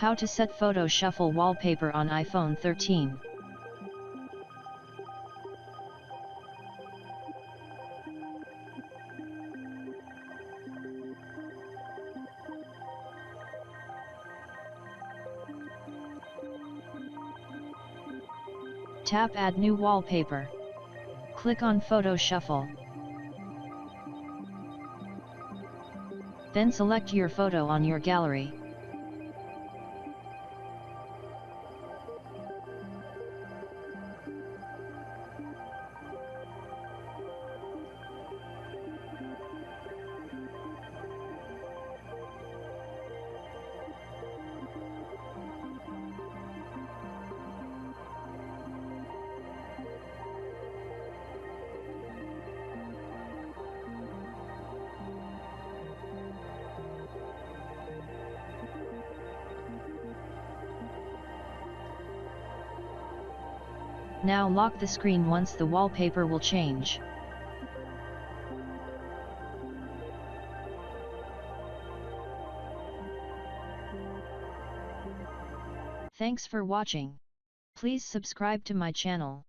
How to set photo shuffle wallpaper on iPhone 13. Tap Add New Wallpaper. Click on Photo Shuffle. Then select your photo on your gallery. Now lock the screen once the wallpaper will change. Thanks for watching. Please subscribe to my channel.